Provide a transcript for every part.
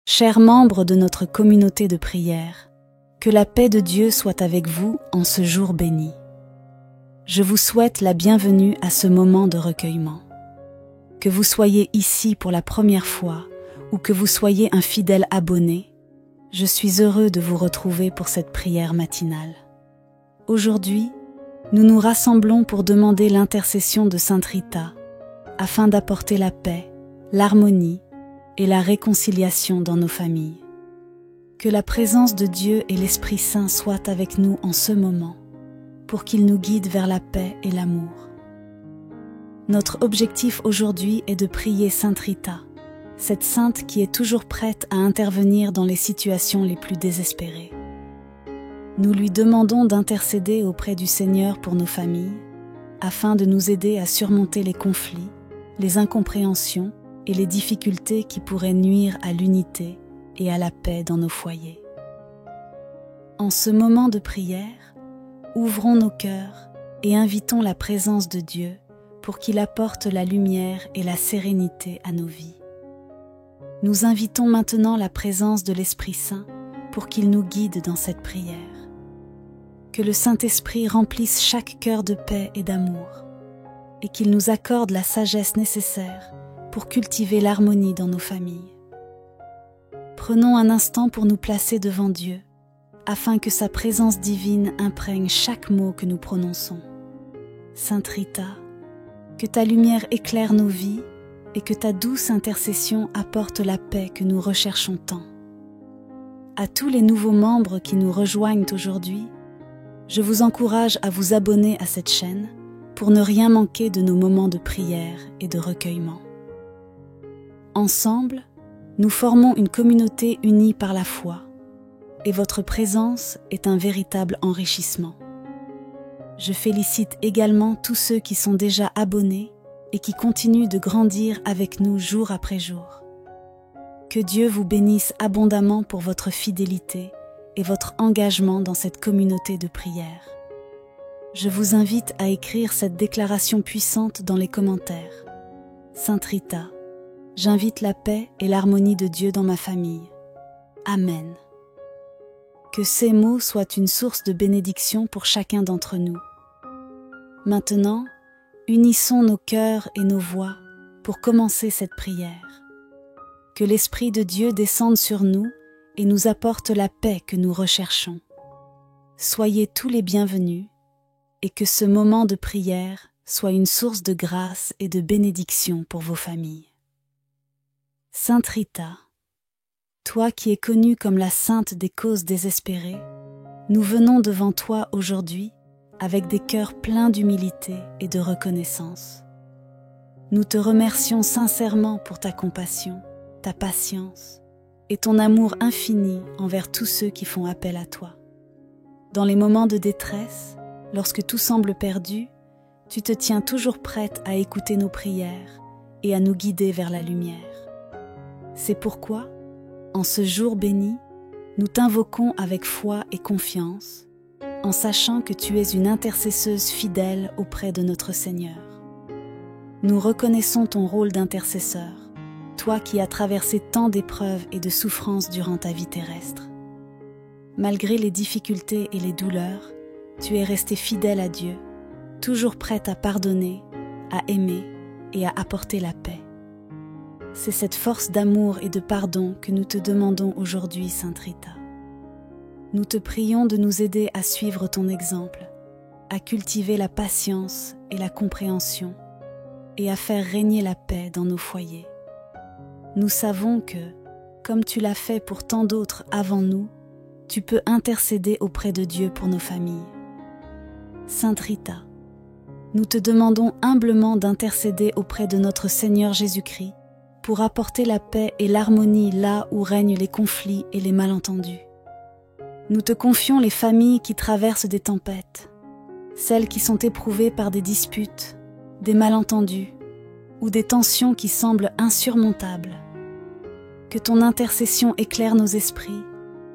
Chers membres de notre communauté de prière, que la paix de Dieu soit avec vous en ce jour béni. Je vous souhaite la bienvenue à ce moment de recueillement. Que vous soyez ici pour la première fois ou que vous soyez un fidèle abonné, je suis heureux de vous retrouver pour cette prière matinale. Aujourd'hui, nous nous rassemblons pour demander l'intercession de Sainte Rita afin d'apporter la paix, l'harmonie et la réconciliation dans nos familles. Que la présence de Dieu et l'Esprit Saint soient avec nous en ce moment, pour qu'il nous guide vers la paix et l'amour. Notre objectif aujourd'hui est de prier Sainte Rita, cette sainte qui est toujours prête à intervenir dans les situations les plus désespérées. Nous lui demandons d'intercéder auprès du Seigneur pour nos familles, afin de nous aider à surmonter les conflits, les incompréhensions et les difficultés qui pourraient nuire à l'unité et à la paix dans nos foyers. En ce moment de prière, ouvrons nos cœurs et invitons la présence de Dieu pour qu'il apporte la lumière et la sérénité à nos vies. Nous invitons maintenant la présence de l'Esprit Saint pour qu'il nous guide dans cette prière. Que le Saint-Esprit remplisse chaque cœur de paix et d'amour et qu'il nous accorde la sagesse nécessaire pour cultiver l'harmonie dans nos familles. Prenons un instant pour nous placer devant Dieu, afin que sa présence divine imprègne chaque mot que nous prononçons. Sainte Rita, que ta lumière éclaire nos vies et que ta douce intercession apporte la paix que nous recherchons tant. À tous les nouveaux membres qui nous rejoignent aujourd'hui, je vous encourage à vous abonner à cette chaîne pour ne rien manquer de nos moments de prière et de recueillement. Ensemble, nous formons une communauté unie par la foi, et votre présence est un véritable enrichissement. Je félicite également tous ceux qui sont déjà abonnés et qui continuent de grandir avec nous jour après jour. Que Dieu vous bénisse abondamment pour votre fidélité et votre engagement dans cette communauté de prière. Je vous invite à écrire cette déclaration puissante dans les commentaires. Sainte Rita, j'invite la paix et l'harmonie de Dieu dans ma famille. Amen. Que ces mots soient une source de bénédiction pour chacun d'entre nous. Maintenant, unissons nos cœurs et nos voix pour commencer cette prière. Que l'Esprit de Dieu descende sur nous et nous apporte la paix que nous recherchons. Soyez tous les bienvenus et que ce moment de prière soit une source de grâce et de bénédiction pour vos familles. Sainte Rita, toi qui es connue comme la sainte des causes désespérées, nous venons devant toi aujourd'hui avec des cœurs pleins d'humilité et de reconnaissance. Nous te remercions sincèrement pour ta compassion, ta patience et ton amour infini envers tous ceux qui font appel à toi. Dans les moments de détresse, lorsque tout semble perdu, tu te tiens toujours prête à écouter nos prières et à nous guider vers la lumière. C'est pourquoi, en ce jour béni, nous t'invoquons avec foi et confiance, en sachant que tu es une intercesseuse fidèle auprès de notre Seigneur. Nous reconnaissons ton rôle d'intercesseur, toi qui as traversé tant d'épreuves et de souffrances durant ta vie terrestre. Malgré les difficultés et les douleurs, tu es restée fidèle à Dieu, toujours prête à pardonner, à aimer et à apporter la paix. C'est cette force d'amour et de pardon que nous te demandons aujourd'hui, Sainte Rita. Nous te prions de nous aider à suivre ton exemple, à cultiver la patience et la compréhension, et à faire régner la paix dans nos foyers. Nous savons que, comme tu l'as fait pour tant d'autres avant nous, tu peux intercéder auprès de Dieu pour nos familles. Sainte Rita, nous te demandons humblement d'intercéder auprès de notre Seigneur Jésus-Christ pour apporter la paix et l'harmonie là où règnent les conflits et les malentendus. Nous te confions les familles qui traversent des tempêtes, celles qui sont éprouvées par des disputes, des malentendus ou des tensions qui semblent insurmontables. Que ton intercession éclaire nos esprits,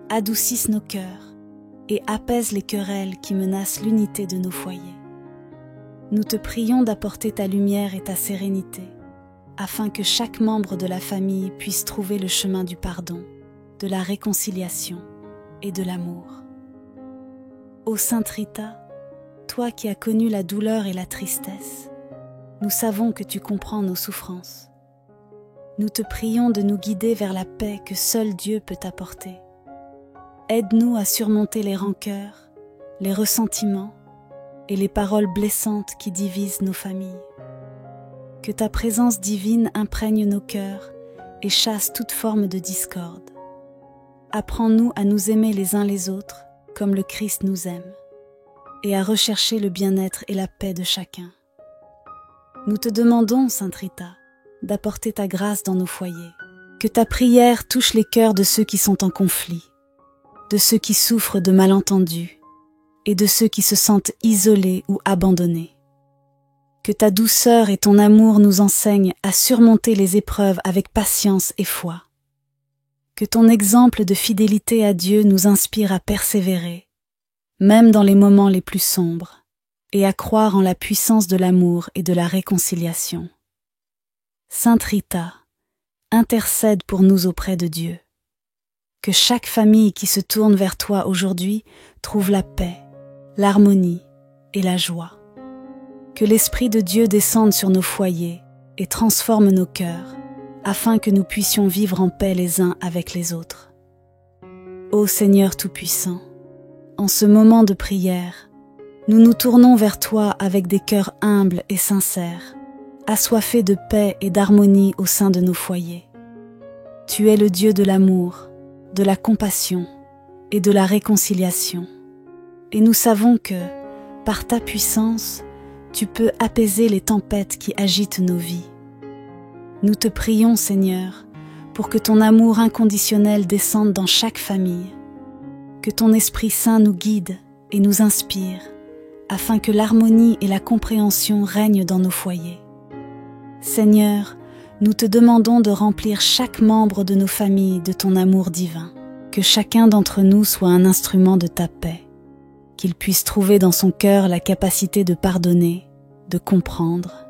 adoucisse nos cœurs et apaise les querelles qui menacent l'unité de nos foyers. Nous te prions d'apporter ta lumière et ta sérénité, afin que chaque membre de la famille puisse trouver le chemin du pardon, de la réconciliation et de l'amour. Ô Sainte Rita, toi qui as connu la douleur et la tristesse, nous savons que tu comprends nos souffrances. Nous te prions de nous guider vers la paix que seul Dieu peut apporter. Aide-nous à surmonter les rancœurs, les ressentiments et les paroles blessantes qui divisent nos familles. Que ta présence divine imprègne nos cœurs et chasse toute forme de discorde. Apprends-nous à nous aimer les uns les autres comme le Christ nous aime et à rechercher le bien-être et la paix de chacun. Nous te demandons, Sainte Rita, d'apporter ta grâce dans nos foyers. Que ta prière touche les cœurs de ceux qui sont en conflit, de ceux qui souffrent de malentendus et de ceux qui se sentent isolés ou abandonnés. Que ta douceur et ton amour nous enseignent à surmonter les épreuves avec patience et foi. Que ton exemple de fidélité à Dieu nous inspire à persévérer, même dans les moments les plus sombres, et à croire en la puissance de l'amour et de la réconciliation. Sainte Rita, intercède pour nous auprès de Dieu. Que chaque famille qui se tourne vers toi aujourd'hui trouve la paix, l'harmonie et la joie. Que l'Esprit de Dieu descende sur nos foyers et transforme nos cœurs, afin que nous puissions vivre en paix les uns avec les autres. Ô Seigneur Tout-Puissant, en ce moment de prière, nous nous tournons vers toi avec des cœurs humbles et sincères, assoiffés de paix et d'harmonie au sein de nos foyers. Tu es le Dieu de l'amour, de la compassion et de la réconciliation. Et nous savons que, par ta puissance, tu peux apaiser les tempêtes qui agitent nos vies. Nous te prions, Seigneur, pour que ton amour inconditionnel descende dans chaque famille, que ton Esprit Saint nous guide et nous inspire, afin que l'harmonie et la compréhension règnent dans nos foyers. Seigneur, nous te demandons de remplir chaque membre de nos familles de ton amour divin, que chacun d'entre nous soit un instrument de ta paix, qu'il puisse trouver dans son cœur la capacité de pardonner, de comprendre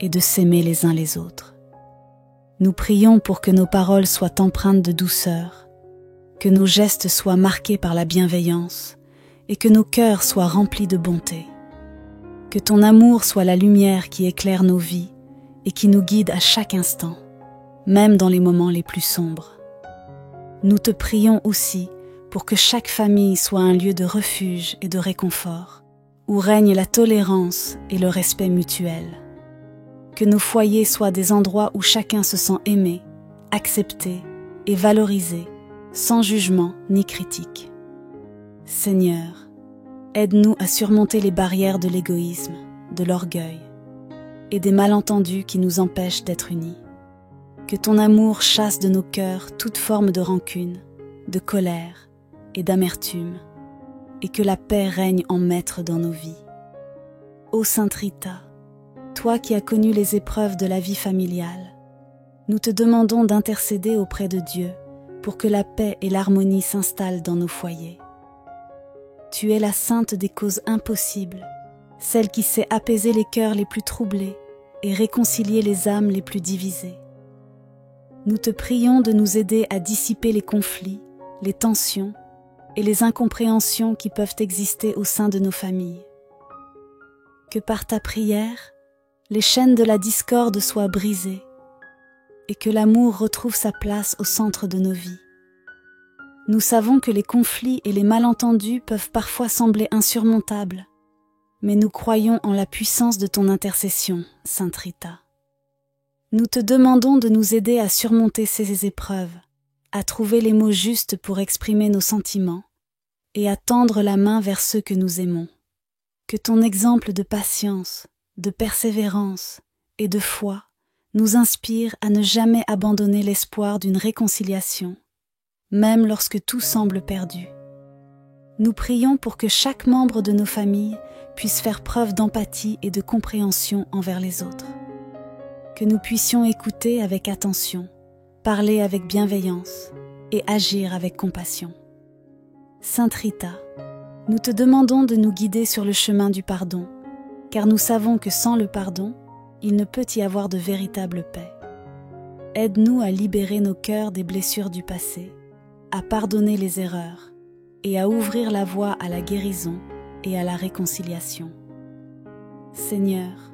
et de s'aimer les uns les autres. Nous prions pour que nos paroles soient empreintes de douceur, que nos gestes soient marqués par la bienveillance et que nos cœurs soient remplis de bonté. Que ton amour soit la lumière qui éclaire nos vies et qui nous guide à chaque instant, même dans les moments les plus sombres. Nous te prions aussi pour que chaque famille soit un lieu de refuge et de réconfort, où règne la tolérance et le respect mutuel. Que nos foyers soient des endroits où chacun se sent aimé, accepté et valorisé, sans jugement ni critique. Seigneur, aide-nous à surmonter les barrières de l'égoïsme, de l'orgueil et des malentendus qui nous empêchent d'être unis. Que ton amour chasse de nos cœurs toute forme de rancune, de colère et d'amertume, et que la paix règne en maître dans nos vies. Ô Sainte Rita, toi qui as connu les épreuves de la vie familiale, nous te demandons d'intercéder auprès de Dieu pour que la paix et l'harmonie s'installent dans nos foyers. Tu es la sainte des causes impossibles, celle qui sait apaiser les cœurs les plus troublés et réconcilier les âmes les plus divisées. Nous te prions de nous aider à dissiper les conflits, les tensions et les incompréhensions qui peuvent exister au sein de nos familles. Que par ta prière, les chaînes de la discorde soient brisées et que l'amour retrouve sa place au centre de nos vies. Nous savons que les conflits et les malentendus peuvent parfois sembler insurmontables, mais nous croyons en la puissance de ton intercession, Sainte Rita. Nous te demandons de nous aider à surmonter ces épreuves, à trouver les mots justes pour exprimer nos sentiments et à tendre la main vers ceux que nous aimons. Que ton exemple de patience, de persévérance et de foi nous inspire à ne jamais abandonner l'espoir d'une réconciliation, même lorsque tout semble perdu. Nous prions pour que chaque membre de nos familles puisse faire preuve d'empathie et de compréhension envers les autres. Que nous puissions écouter avec attention, parler avec bienveillance et agir avec compassion. Sainte Rita, nous te demandons de nous guider sur le chemin du pardon, car nous savons que sans le pardon, il ne peut y avoir de véritable paix. Aide-nous à libérer nos cœurs des blessures du passé, à pardonner les erreurs et à ouvrir la voie à la guérison et à la réconciliation. Seigneur,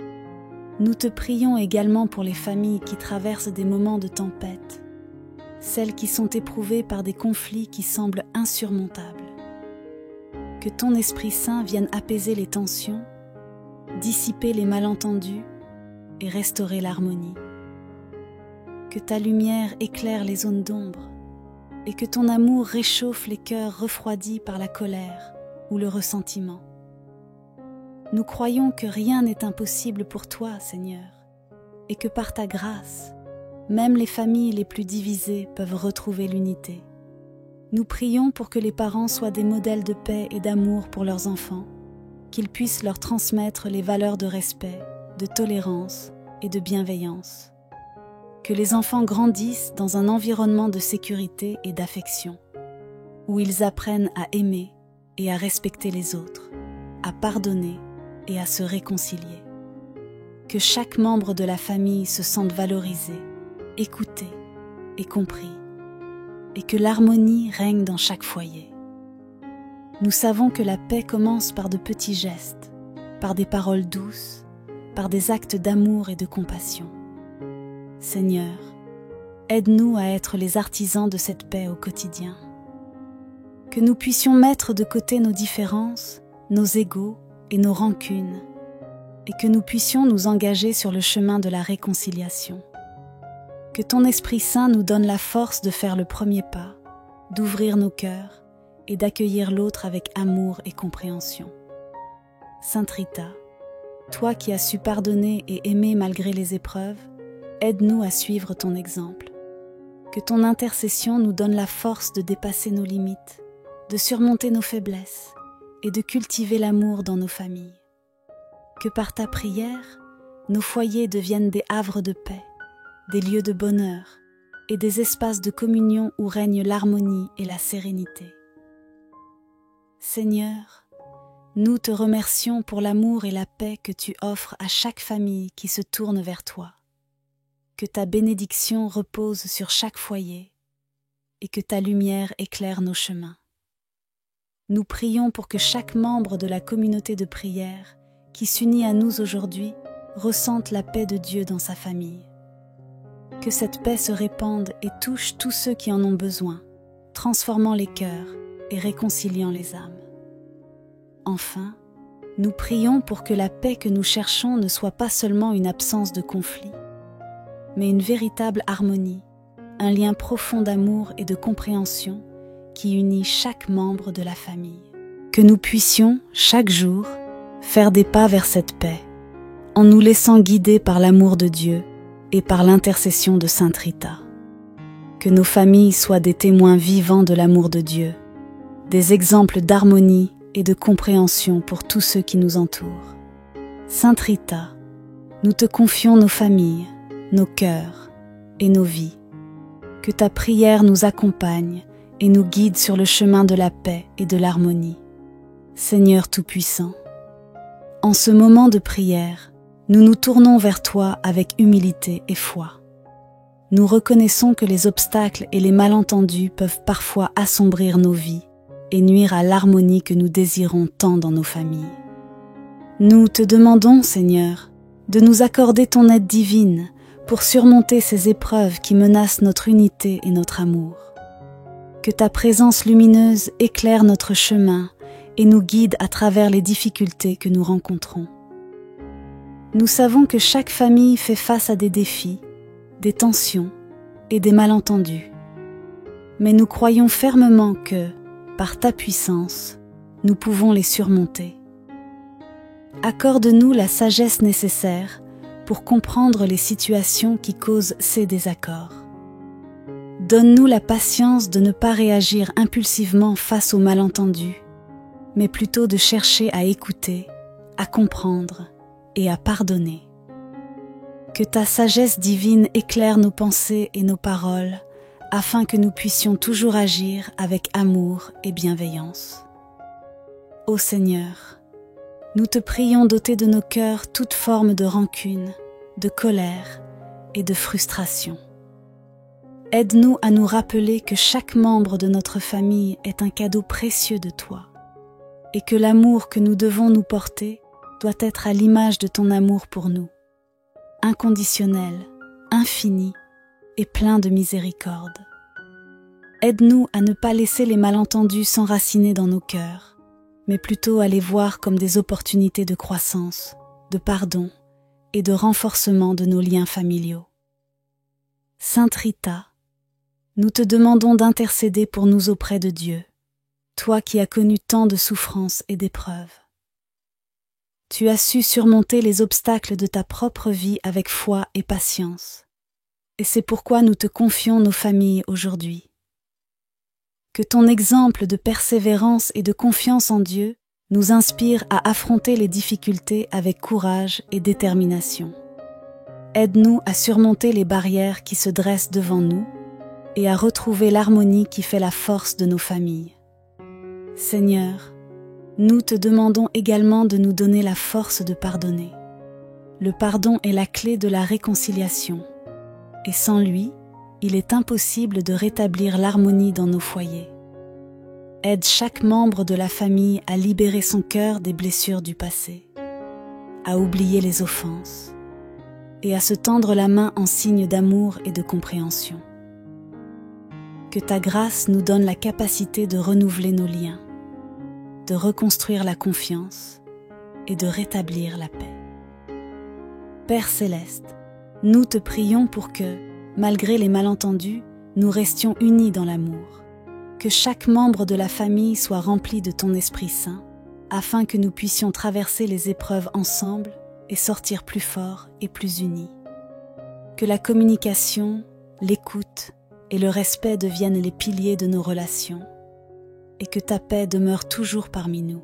nous te prions également pour les familles qui traversent des moments de tempête, celles qui sont éprouvées par des conflits qui semblent insurmontables. Que ton Esprit Saint vienne apaiser les tensions, dissiper les malentendus et restaurer l'harmonie. Que ta lumière éclaire les zones d'ombre et que ton amour réchauffe les cœurs refroidis par la colère ou le ressentiment. Nous croyons que rien n'est impossible pour toi, Seigneur, et que par ta grâce, même les familles les plus divisées peuvent retrouver l'unité. Nous prions pour que les parents soient des modèles de paix et d'amour pour leurs enfants, qu'ils puissent leur transmettre les valeurs de respect, de tolérance et de bienveillance. Que les enfants grandissent dans un environnement de sécurité et d'affection, où ils apprennent à aimer et à respecter les autres, à pardonner et à se réconcilier. Que chaque membre de la famille se sente valorisé, écouté et compris, et que l'harmonie règne dans chaque foyer. Nous savons que la paix commence par de petits gestes, par des paroles douces, par des actes d'amour et de compassion. Seigneur, aide-nous à être les artisans de cette paix au quotidien. Que nous puissions mettre de côté nos différences, nos égos et nos rancunes, et que nous puissions nous engager sur le chemin de la réconciliation. Que ton Esprit Saint nous donne la force de faire le premier pas, d'ouvrir nos cœurs et d'accueillir l'autre avec amour et compréhension. Sainte Rita, toi qui as su pardonner et aimer malgré les épreuves, aide-nous à suivre ton exemple. Que ton intercession nous donne la force de dépasser nos limites, de surmonter nos faiblesses et de cultiver l'amour dans nos familles. Que par ta prière, nos foyers deviennent des havres de paix, des lieux de bonheur et des espaces de communion où règne l'harmonie et la sérénité. Seigneur, nous te remercions pour l'amour et la paix que tu offres à chaque famille qui se tourne vers toi. Que ta bénédiction repose sur chaque foyer et que ta lumière éclaire nos chemins. Nous prions pour que chaque membre de la communauté de prière qui s'unit à nous aujourd'hui ressente la paix de Dieu dans sa famille. Que cette paix se répande et touche tous ceux qui en ont besoin, transformant les cœurs et réconciliant les âmes. Enfin, nous prions pour que la paix que nous cherchons ne soit pas seulement une absence de conflit, mais une véritable harmonie, un lien profond d'amour et de compréhension qui unit chaque membre de la famille. Que nous puissions, chaque jour, faire des pas vers cette paix, en nous laissant guider par l'amour de Dieu et par l'intercession de Sainte Rita. Que nos familles soient des témoins vivants de l'amour de Dieu, des exemples d'harmonie et de compréhension pour tous ceux qui nous entourent. Sainte Rita, nous te confions nos familles, nos cœurs et nos vies. Que ta prière nous accompagne et nous guide sur le chemin de la paix et de l'harmonie. Seigneur Tout-Puissant, en ce moment de prière, nous nous tournons vers toi avec humilité et foi. Nous reconnaissons que les obstacles et les malentendus peuvent parfois assombrir nos vies et nuire à l'harmonie que nous désirons tant dans nos familles. Nous te demandons, Seigneur, de nous accorder ton aide divine pour surmonter ces épreuves qui menacent notre unité et notre amour. Que ta présence lumineuse éclaire notre chemin et nous guide à travers les difficultés que nous rencontrons. Nous savons que chaque famille fait face à des défis, des tensions et des malentendus. Mais nous croyons fermement que, par ta puissance, nous pouvons les surmonter. Accorde-nous la sagesse nécessaire pour comprendre les situations qui causent ces désaccords. Donne-nous la patience de ne pas réagir impulsivement face aux malentendus, mais plutôt de chercher à écouter, à comprendre et à pardonner. Que ta sagesse divine éclaire nos pensées et nos paroles, afin que nous puissions toujours agir avec amour et bienveillance. Ô Seigneur, nous te prions d'ôter de nos cœurs toute forme de rancune, de colère et de frustration. Aide-nous à nous rappeler que chaque membre de notre famille est un cadeau précieux de toi et que l'amour que nous devons nous porter doit être à l'image de ton amour pour nous, inconditionnel, infini et plein de miséricorde. Aide-nous à ne pas laisser les malentendus s'enraciner dans nos cœurs, mais plutôt à les voir comme des opportunités de croissance, de pardon et de renforcement de nos liens familiaux. Sainte Rita, nous te demandons d'intercéder pour nous auprès de Dieu, toi qui as connu tant de souffrances et d'épreuves. Tu as su surmonter les obstacles de ta propre vie avec foi et patience, et c'est pourquoi nous te confions nos familles aujourd'hui. Que ton exemple de persévérance et de confiance en Dieu nous inspire à affronter les difficultés avec courage et détermination. Aide-nous à surmonter les barrières qui se dressent devant nous et à retrouver l'harmonie qui fait la force de nos familles. Seigneur, nous te demandons également de nous donner la force de pardonner. Le pardon est la clé de la réconciliation, et sans lui, il est impossible de rétablir l'harmonie dans nos foyers. Aide chaque membre de la famille à libérer son cœur des blessures du passé, à oublier les offenses, et à se tendre la main en signe d'amour et de compréhension. Que ta grâce nous donne la capacité de renouveler nos liens, de reconstruire la confiance et de rétablir la paix. Père céleste, nous te prions pour que, malgré les malentendus, nous restions unis dans l'amour, que chaque membre de la famille soit rempli de ton Esprit Saint, afin que nous puissions traverser les épreuves ensemble et sortir plus forts et plus unis. Que la communication, l'écoute et le respect deviennent les piliers de nos relations, et que ta paix demeure toujours parmi nous.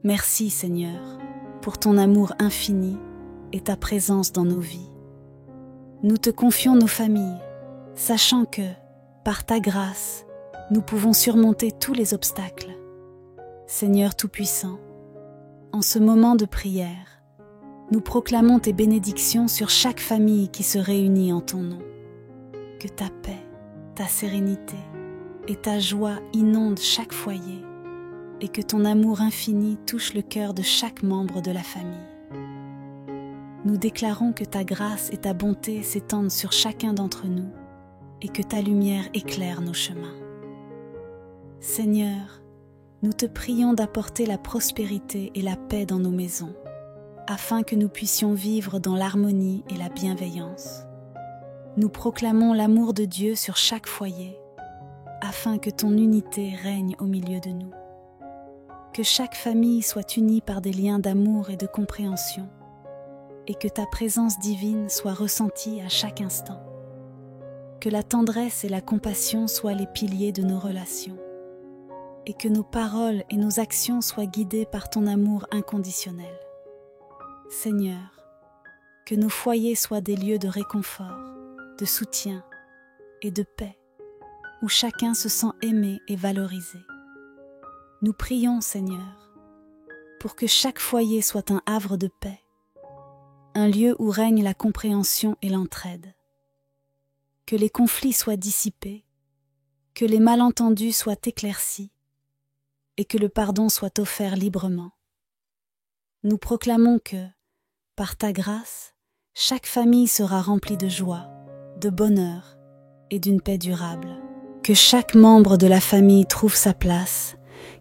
Merci Seigneur, pour ton amour infini et ta présence dans nos vies. Nous te confions nos familles, sachant que, par ta grâce, nous pouvons surmonter tous les obstacles. Seigneur Tout-Puissant, en ce moment de prière, nous proclamons tes bénédictions sur chaque famille qui se réunit en ton nom. Que ta paix, ta sérénité et ta joie inondent chaque foyer et que ton amour infini touche le cœur de chaque membre de la famille. Nous déclarons que ta grâce et ta bonté s'étendent sur chacun d'entre nous et que ta lumière éclaire nos chemins. Seigneur, nous te prions d'apporter la prospérité et la paix dans nos maisons, afin que nous puissions vivre dans l'harmonie et la bienveillance. Nous proclamons l'amour de Dieu sur chaque foyer, afin que ton unité règne au milieu de nous. Que chaque famille soit unie par des liens d'amour et de compréhension, et que ta présence divine soit ressentie à chaque instant. Que la tendresse et la compassion soient les piliers de nos relations, et que nos paroles et nos actions soient guidées par ton amour inconditionnel. Seigneur, que nos foyers soient des lieux de réconfort, de soutien et de paix, où chacun se sent aimé et valorisé. Nous prions, Seigneur, pour que chaque foyer soit un havre de paix, un lieu où règne la compréhension et l'entraide. Que les conflits soient dissipés, que les malentendus soient éclaircis, et que le pardon soit offert librement. Nous proclamons que, par ta grâce, chaque famille sera remplie de joie, de bonheur et d'une paix durable. Que chaque membre de la famille trouve sa place,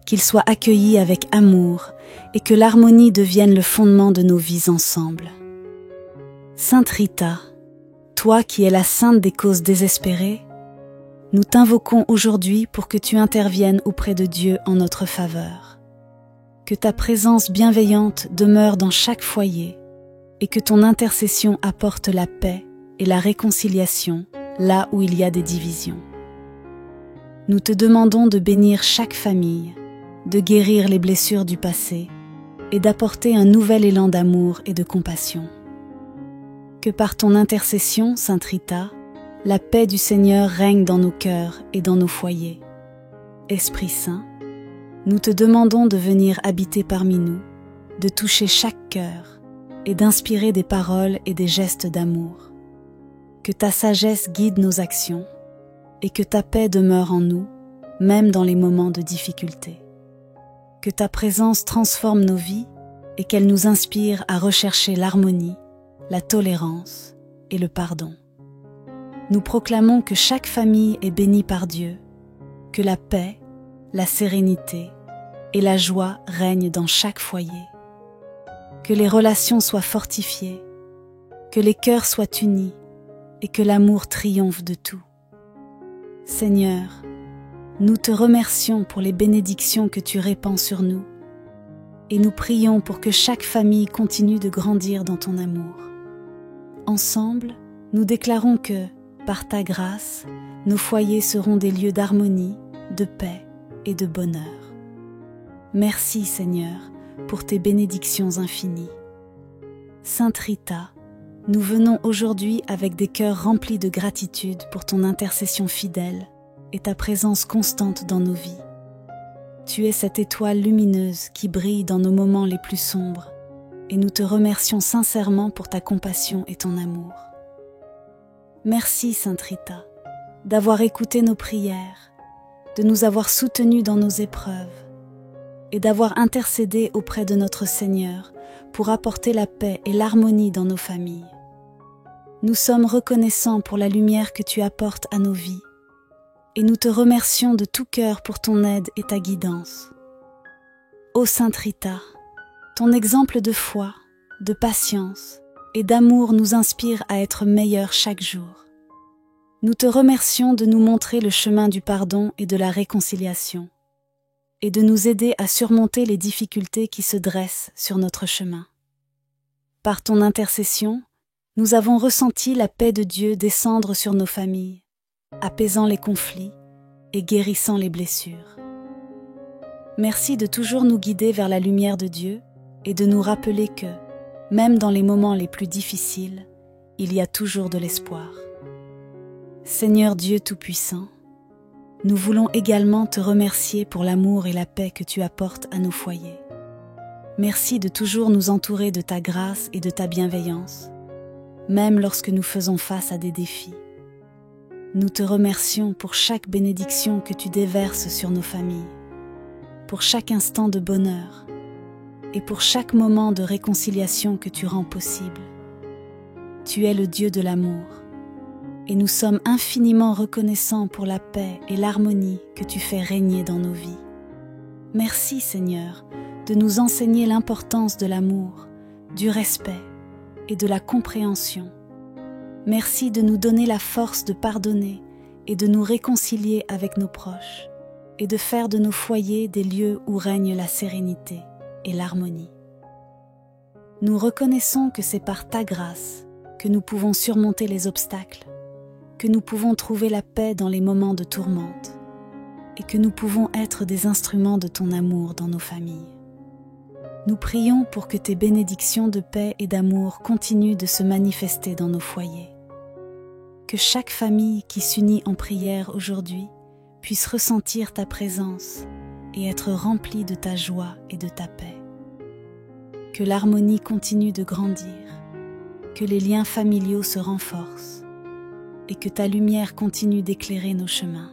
qu'il soit accueilli avec amour et que l'harmonie devienne le fondement de nos vies ensemble. Sainte Rita, toi qui es la sainte des causes désespérées, nous t'invoquons aujourd'hui pour que tu interviennes auprès de Dieu en notre faveur. Que ta présence bienveillante demeure dans chaque foyer et que ton intercession apporte la paix et la réconciliation là où il y a des divisions. Nous te demandons de bénir chaque famille, de guérir les blessures du passé et d'apporter un nouvel élan d'amour et de compassion. Que par ton intercession, Sainte Rita, la paix du Seigneur règne dans nos cœurs et dans nos foyers. Esprit Saint, nous te demandons de venir habiter parmi nous, de toucher chaque cœur et d'inspirer des paroles et des gestes d'amour. Que ta sagesse guide nos actions et que ta paix demeure en nous, même dans les moments de difficulté. Que ta présence transforme nos vies et qu'elle nous inspire à rechercher l'harmonie, la tolérance et le pardon. Nous proclamons que chaque famille est bénie par Dieu, que la paix, la sérénité et la joie règnent dans chaque foyer. Que les relations soient fortifiées, que les cœurs soient unis et que l'amour triomphe de tout. Seigneur, nous te remercions pour les bénédictions que tu répands sur nous et nous prions pour que chaque famille continue de grandir dans ton amour. Ensemble, nous déclarons que, par ta grâce, nos foyers seront des lieux d'harmonie, de paix et de bonheur. Merci Seigneur pour tes bénédictions infinies. Sainte Rita, nous venons aujourd'hui avec des cœurs remplis de gratitude pour ton intercession fidèle et ta présence constante dans nos vies. Tu es cette étoile lumineuse qui brille dans nos moments les plus sombres et nous te remercions sincèrement pour ta compassion et ton amour. Merci Sainte Rita d'avoir écouté nos prières, de nous avoir soutenus dans nos épreuves et d'avoir intercédé auprès de notre Seigneur pour apporter la paix et l'harmonie dans nos familles. Nous sommes reconnaissants pour la lumière que tu apportes à nos vies et nous te remercions de tout cœur pour ton aide et ta guidance. Ô Sainte Rita, ton exemple de foi, de patience et d'amour nous inspire à être meilleurs chaque jour. Nous te remercions de nous montrer le chemin du pardon et de la réconciliation et de nous aider à surmonter les difficultés qui se dressent sur notre chemin. Par ton intercession, nous avons ressenti la paix de Dieu descendre sur nos familles, apaisant les conflits et guérissant les blessures. Merci de toujours nous guider vers la lumière de Dieu et de nous rappeler que, même dans les moments les plus difficiles, il y a toujours de l'espoir. Seigneur Dieu Tout-Puissant, nous voulons également te remercier pour l'amour et la paix que tu apportes à nos foyers. Merci de toujours nous entourer de ta grâce et de ta bienveillance, même lorsque nous faisons face à des défis. Nous te remercions pour chaque bénédiction que tu déverses sur nos familles, pour chaque instant de bonheur et pour chaque moment de réconciliation que tu rends possible. Tu es le Dieu de l'amour et nous sommes infiniment reconnaissants pour la paix et l'harmonie que tu fais régner dans nos vies. Merci Seigneur de nous enseigner l'importance de l'amour, du respect et de la compréhension. Merci de nous donner la force de pardonner et de nous réconcilier avec nos proches et de faire de nos foyers des lieux où règne la sérénité et l'harmonie. Nous reconnaissons que c'est par ta grâce que nous pouvons surmonter les obstacles, que nous pouvons trouver la paix dans les moments de tourmente et que nous pouvons être des instruments de ton amour dans nos familles. Nous prions pour que tes bénédictions de paix et d'amour continuent de se manifester dans nos foyers. Que chaque famille qui s'unit en prière aujourd'hui puisse ressentir ta présence et être remplie de ta joie et de ta paix. Que l'harmonie continue de grandir, que les liens familiaux se renforcent et que ta lumière continue d'éclairer nos chemins.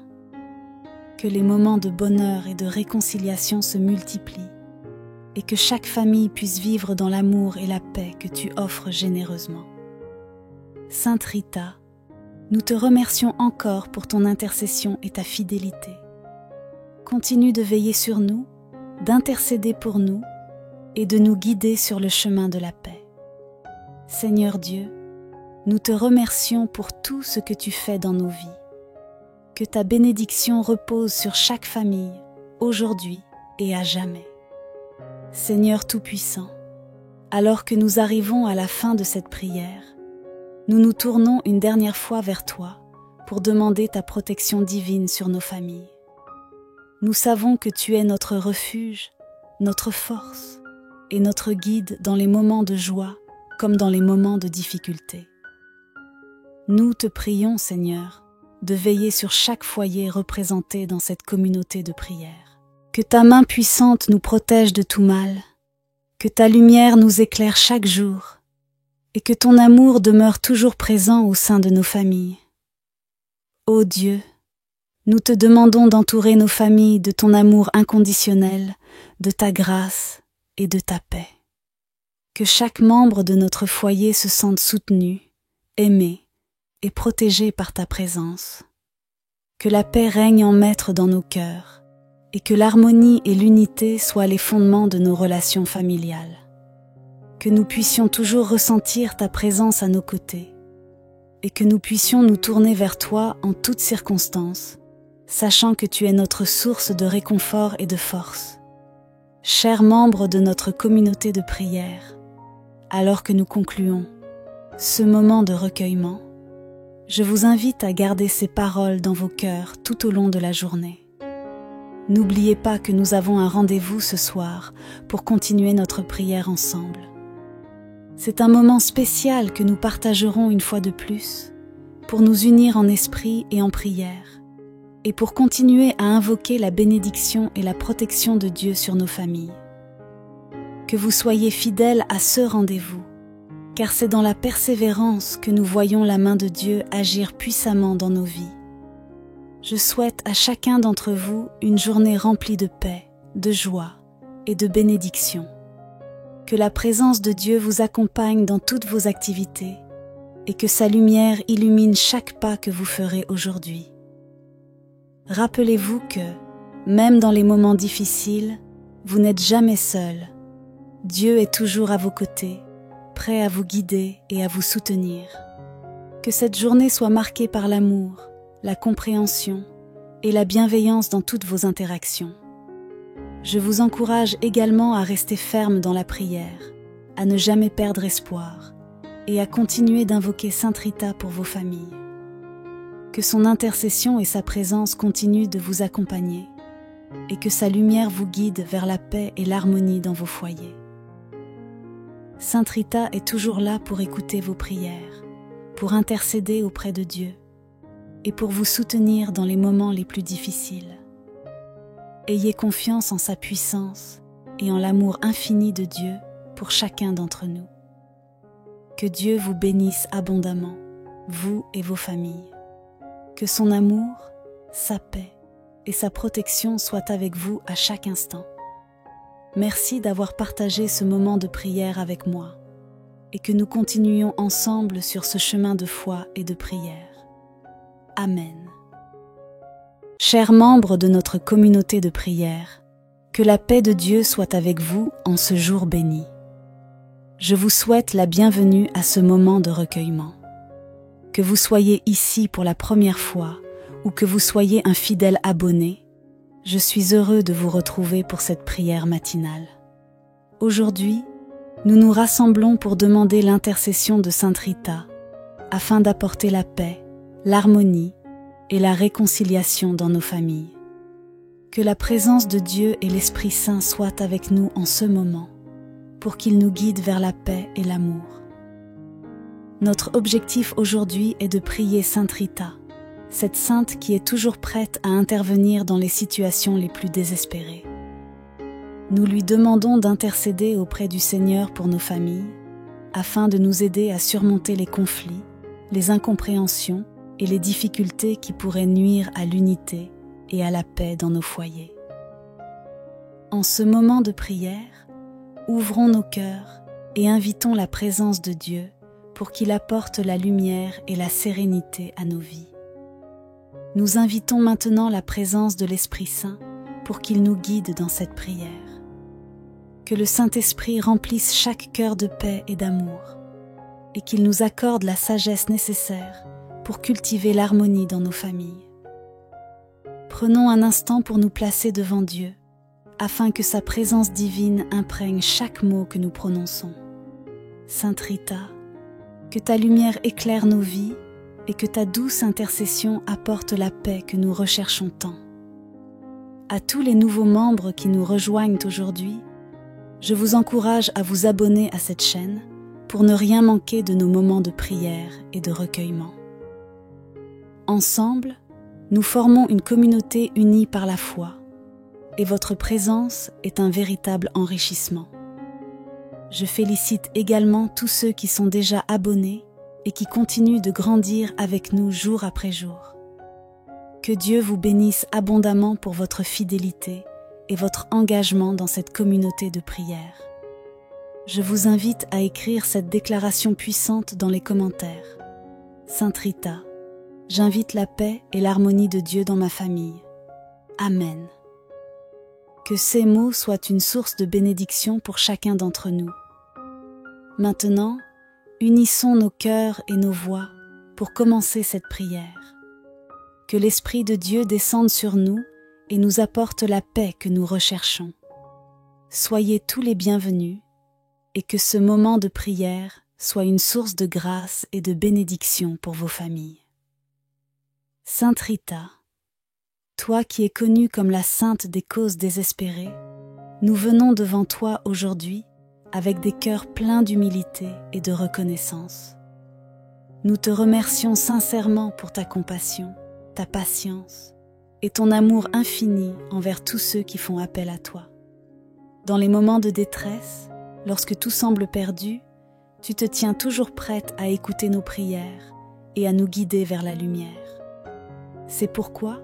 Que les moments de bonheur et de réconciliation se multiplient et que chaque famille puisse vivre dans l'amour et la paix que tu offres généreusement. Sainte Rita, nous te remercions encore pour ton intercession et ta fidélité. Continue de veiller sur nous, d'intercéder pour nous et de nous guider sur le chemin de la paix. Seigneur Dieu, nous te remercions pour tout ce que tu fais dans nos vies. Que ta bénédiction repose sur chaque famille, aujourd'hui et à jamais. Seigneur Tout-Puissant, alors que nous arrivons à la fin de cette prière, nous nous tournons une dernière fois vers toi pour demander ta protection divine sur nos familles. Nous savons que tu es notre refuge, notre force et notre guide dans les moments de joie comme dans les moments de difficulté. Nous te prions, Seigneur, de veiller sur chaque foyer représenté dans cette communauté de prière. Que ta main puissante nous protège de tout mal, que ta lumière nous éclaire chaque jour, et que ton amour demeure toujours présent au sein de nos familles. Ô Dieu, Nous te demandons d'entourer nos familles de ton amour inconditionnel, de ta grâce et de ta paix. Que chaque membre de notre foyer se sente soutenu, aimé et protégé par ta présence. Que la paix règne en maître dans nos cœurs et que l'harmonie et l'unité soient les fondements de nos relations familiales. Que nous puissions toujours ressentir ta présence à nos côtés et que nous puissions nous tourner vers toi en toutes circonstances, sachant que tu es notre source de réconfort et de force. Chers membres de notre communauté de prière, alors que nous concluons ce moment de recueillement, je vous invite à garder ces paroles dans vos cœurs tout au long de la journée. N'oubliez pas que nous avons un rendez-vous ce soir pour continuer notre prière ensemble. C'est un moment spécial que nous partagerons une fois de plus pour nous unir en esprit et en prière et pour continuer à invoquer la bénédiction et la protection de Dieu sur nos familles. Que vous soyez fidèles à ce rendez-vous, car c'est dans la persévérance que nous voyons la main de Dieu agir puissamment dans nos vies. Je souhaite à chacun d'entre vous une journée remplie de paix, de joie et de bénédiction. Que la présence de Dieu vous accompagne dans toutes vos activités et que sa lumière illumine chaque pas que vous ferez aujourd'hui. Rappelez-vous que, même dans les moments difficiles, vous n'êtes jamais seul. Dieu est toujours à vos côtés, prêt à vous guider et à vous soutenir. Que cette journée soit marquée par l'amour, la compréhension et la bienveillance dans toutes vos interactions. Je vous encourage également à rester ferme dans la prière, à ne jamais perdre espoir et à continuer d'invoquer Sainte Rita pour vos familles. Que son intercession et sa présence continuent de vous accompagner et que sa lumière vous guide vers la paix et l'harmonie dans vos foyers. Sainte Rita est toujours là pour écouter vos prières, pour intercéder auprès de Dieu et pour vous soutenir dans les moments les plus difficiles. Ayez confiance en sa puissance et en l'amour infini de Dieu pour chacun d'entre nous. Que Dieu vous bénisse abondamment, vous et vos familles. Que son amour, sa paix et sa protection soient avec vous à chaque instant. Merci d'avoir partagé ce moment de prière avec moi et que nous continuions ensemble sur ce chemin de foi et de prière. Amen. Chers membres de notre communauté de prière, que la paix de Dieu soit avec vous en ce jour béni. Je vous souhaite la bienvenue à ce moment de recueillement. Que vous soyez ici pour la première fois ou que vous soyez un fidèle abonné, je suis heureux de vous retrouver pour cette prière matinale. Aujourd'hui, nous nous rassemblons pour demander l'intercession de Sainte Rita afin d'apporter la paix, l'harmonie et la réconciliation dans nos familles. Que la présence de Dieu et l'Esprit Saint soient avec nous en ce moment, pour qu'ils nous guident vers la paix et l'amour. Notre objectif aujourd'hui est de prier Sainte Rita, cette sainte qui est toujours prête à intervenir dans les situations les plus désespérées. Nous lui demandons d'intercéder auprès du Seigneur pour nos familles, afin de nous aider à surmonter les conflits, les incompréhensions et les difficultés qui pourraient nuire à l'unité et à la paix dans nos foyers. En ce moment de prière, ouvrons nos cœurs et invitons la présence de Dieu pour qu'il apporte la lumière et la sérénité à nos vies. Nous invitons maintenant la présence de l'Esprit Saint pour qu'il nous guide dans cette prière. Que le Saint-Esprit remplisse chaque cœur de paix et d'amour et qu'il nous accorde la sagesse nécessaire pour cultiver l'harmonie dans nos familles. Prenons un instant pour nous placer devant Dieu, afin que sa présence divine imprègne chaque mot que nous prononçons. Sainte Rita, que ta lumière éclaire nos vies et que ta douce intercession apporte la paix que nous recherchons tant. À tous les nouveaux membres qui nous rejoignent aujourd'hui, je vous encourage à vous abonner à cette chaîne pour ne rien manquer de nos moments de prière et de recueillement. Ensemble, nous formons une communauté unie par la foi, et votre présence est un véritable enrichissement. Je félicite également tous ceux qui sont déjà abonnés et qui continuent de grandir avec nous jour après jour. Que Dieu vous bénisse abondamment pour votre fidélité et votre engagement dans cette communauté de prière. Je vous invite à écrire cette déclaration puissante dans les commentaires. Sainte Rita, j'invite la paix et l'harmonie de Dieu dans ma famille. Amen. Que ces mots soient une source de bénédiction pour chacun d'entre nous. Maintenant, unissons nos cœurs et nos voix pour commencer cette prière. Que l'Esprit de Dieu descende sur nous et nous apporte la paix que nous recherchons. Soyez tous les bienvenus et que ce moment de prière soit une source de grâce et de bénédiction pour vos familles. Sainte Rita, toi qui es connue comme la sainte des causes désespérées, nous venons devant toi aujourd'hui avec des cœurs pleins d'humilité et de reconnaissance. Nous te remercions sincèrement pour ta compassion, ta patience et ton amour infini envers tous ceux qui font appel à toi. Dans les moments de détresse, lorsque tout semble perdu, tu te tiens toujours prête à écouter nos prières et à nous guider vers la lumière. C'est pourquoi,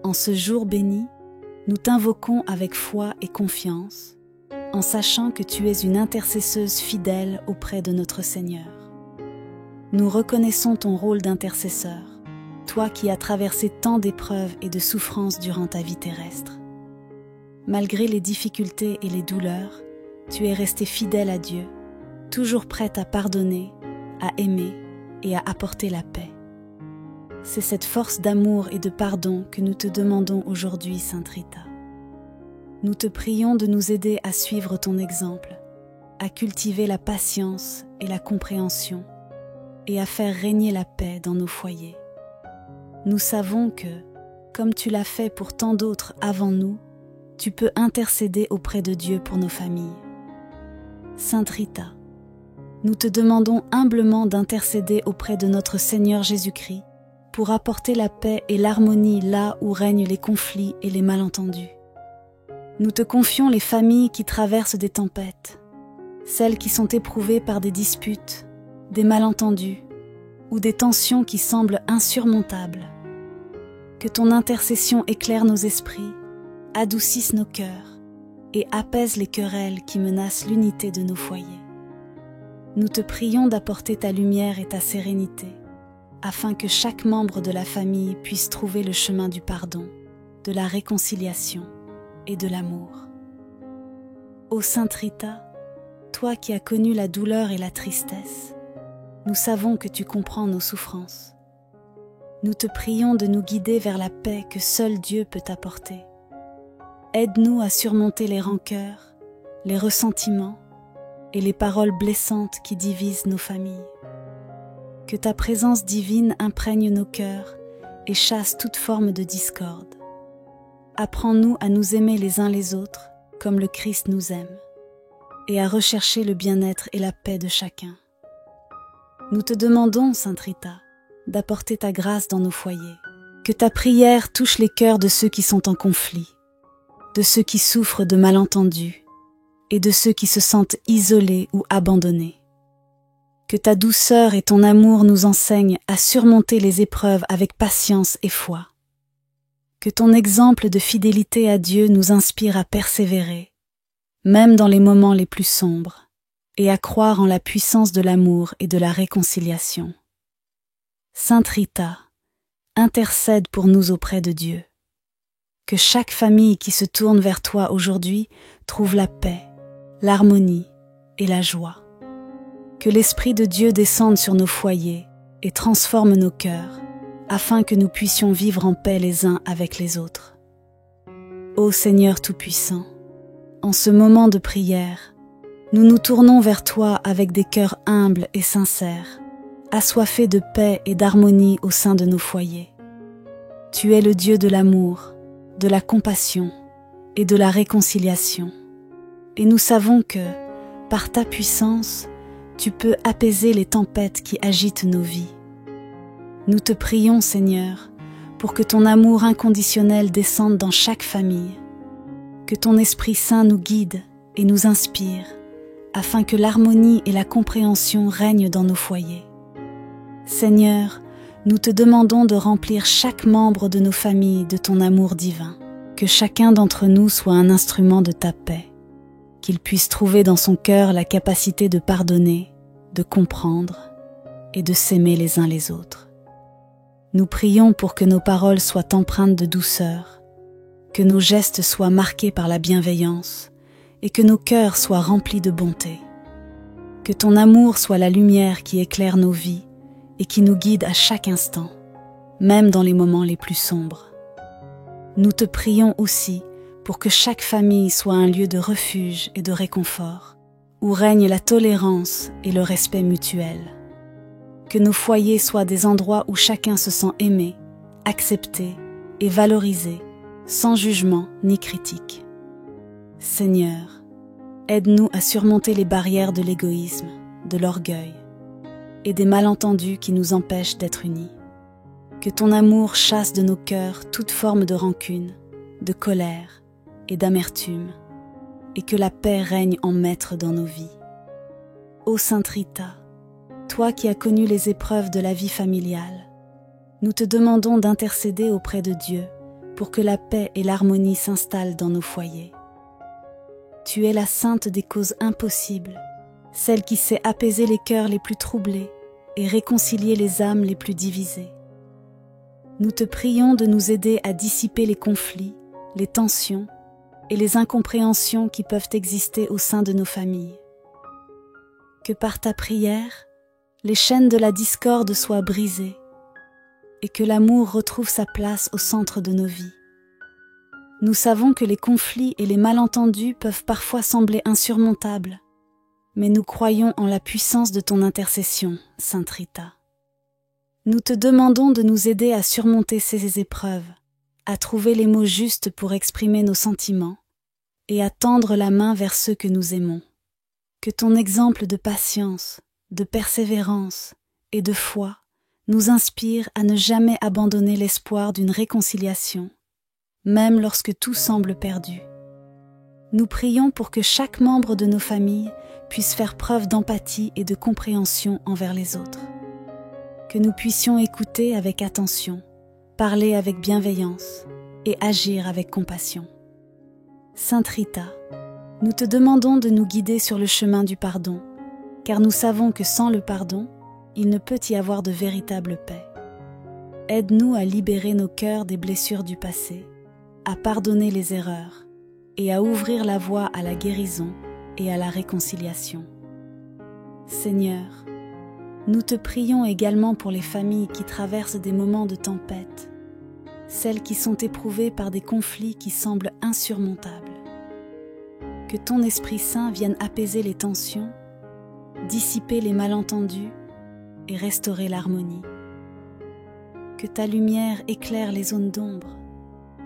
en ce jour béni, nous t'invoquons avec foi et confiance, en sachant que tu es une intercesseuse fidèle auprès de notre Seigneur. Nous reconnaissons ton rôle d'intercesseur, toi qui as traversé tant d'épreuves et de souffrances durant ta vie terrestre. Malgré les difficultés et les douleurs, tu es restée fidèle à Dieu, toujours prête à pardonner, à aimer et à apporter la paix. C'est cette force d'amour et de pardon que nous te demandons aujourd'hui, Sainte Rita. Nous te prions de nous aider à suivre ton exemple, à cultiver la patience et la compréhension, et à faire régner la paix dans nos foyers. Nous savons que, comme tu l'as fait pour tant d'autres avant nous, tu peux intercéder auprès de Dieu pour nos familles. Sainte Rita, nous te demandons humblement d'intercéder auprès de notre Seigneur Jésus-Christ pour apporter la paix et l'harmonie là où règnent les conflits et les malentendus. Nous te confions les familles qui traversent des tempêtes, celles qui sont éprouvées par des disputes, des malentendus ou des tensions qui semblent insurmontables. Que ton intercession éclaire nos esprits, adoucisse nos cœurs et apaise les querelles qui menacent l'unité de nos foyers. Nous te prions d'apporter ta lumière et ta sérénité, afin que chaque membre de la famille puisse trouver le chemin du pardon, de la réconciliation et de l'amour. Ô Sainte Rita, toi qui as connu la douleur et la tristesse, nous savons que tu comprends nos souffrances. Nous te prions de nous guider vers la paix que seul Dieu peut apporter. Aide-nous à surmonter les rancœurs, les ressentiments et les paroles blessantes qui divisent nos familles. Que ta présence divine imprègne nos cœurs et chasse toute forme de discorde. Apprends-nous à nous aimer les uns les autres comme le Christ nous aime et à rechercher le bien-être et la paix de chacun. Nous te demandons, Sainte Rita, d'apporter ta grâce dans nos foyers. Que ta prière touche les cœurs de ceux qui sont en conflit, de ceux qui souffrent de malentendus et de ceux qui se sentent isolés ou abandonnés. Que ta douceur et ton amour nous enseignent à surmonter les épreuves avec patience et foi. Que ton exemple de fidélité à Dieu nous inspire à persévérer, même dans les moments les plus sombres, et à croire en la puissance de l'amour et de la réconciliation. Sainte Rita, intercède pour nous auprès de Dieu. Que chaque famille qui se tourne vers toi aujourd'hui trouve la paix, l'harmonie et la joie. Que l'Esprit de Dieu descende sur nos foyers et transforme nos cœurs, afin que nous puissions vivre en paix les uns avec les autres. Ô Seigneur Tout-Puissant, en ce moment de prière, nous nous tournons vers toi avec des cœurs humbles et sincères, assoiffés de paix et d'harmonie au sein de nos foyers. Tu es le Dieu de l'amour, de la compassion et de la réconciliation. Et nous savons que, par ta puissance, tu peux apaiser les tempêtes qui agitent nos vies. Nous te prions, Seigneur, pour que ton amour inconditionnel descende dans chaque famille, que ton Esprit Saint nous guide et nous inspire, afin que l'harmonie et la compréhension règnent dans nos foyers. Seigneur, Nous te demandons de remplir chaque membre de nos familles de ton amour divin, que chacun d'entre nous soit un instrument de ta paix, qu'il puisse trouver dans son cœur la capacité de pardonner, de comprendre et de s'aimer les uns les autres. Nous prions pour que nos paroles soient empreintes de douceur, que nos gestes soient marqués par la bienveillance et que nos cœurs soient remplis de bonté. Que ton amour soit la lumière qui éclaire nos vies et qui nous guide à chaque instant, même dans les moments les plus sombres. Nous te prions aussi pour que chaque famille soit un lieu de refuge et de réconfort, où règne la tolérance et le respect mutuel. Que nos foyers soient des endroits où chacun se sent aimé, accepté et valorisé, sans jugement ni critique. Seigneur, aide-nous à surmonter les barrières de l'égoïsme, de l'orgueil et des malentendus qui nous empêchent d'être unis. Que ton amour chasse de nos cœurs toute forme de rancune, de colère et d'amertume, et que la paix règne en maître dans nos vies. Ô Sainte Rita, toi qui as connu les épreuves de la vie familiale, nous te demandons d'intercéder auprès de Dieu pour que la paix et l'harmonie s'installent dans nos foyers. Tu es la sainte des causes impossibles, celle qui sait apaiser les cœurs les plus troublés et réconcilier les âmes les plus divisées. Nous te prions de nous aider à dissiper les conflits, les tensions et les incompréhensions qui peuvent exister au sein de nos familles. Que par ta prière, les chaînes de la discorde soient brisées et que l'amour retrouve sa place au centre de nos vies. Nous savons que les conflits et les malentendus peuvent parfois sembler insurmontables, mais nous croyons en la puissance de ton intercession, Sainte Rita. Nous te demandons de nous aider à surmonter ces épreuves, à trouver les mots justes pour exprimer nos sentiments et à tendre la main vers ceux que nous aimons. Que ton exemple de patience, de persévérance et de foi nous inspire à ne jamais abandonner l'espoir d'une réconciliation, même lorsque tout semble perdu. Nous prions pour que chaque membre de nos familles puisse faire preuve d'empathie et de compréhension envers les autres. Que nous puissions écouter avec attention, parler avec bienveillance et agir avec compassion. Sainte Rita, nous te demandons de nous guider sur le chemin du pardon, car nous savons que sans le pardon, il ne peut y avoir de véritable paix. Aide-nous à libérer nos cœurs des blessures du passé, à pardonner les erreurs et à ouvrir la voie à la guérison et à la réconciliation. Seigneur, nous te prions également pour les familles qui traversent des moments de tempête, celles qui sont éprouvées par des conflits qui semblent insurmontables. Que ton Esprit Saint vienne apaiser les tensions, dissiper les malentendus et restaurer l'harmonie. Que ta lumière éclaire les zones d'ombre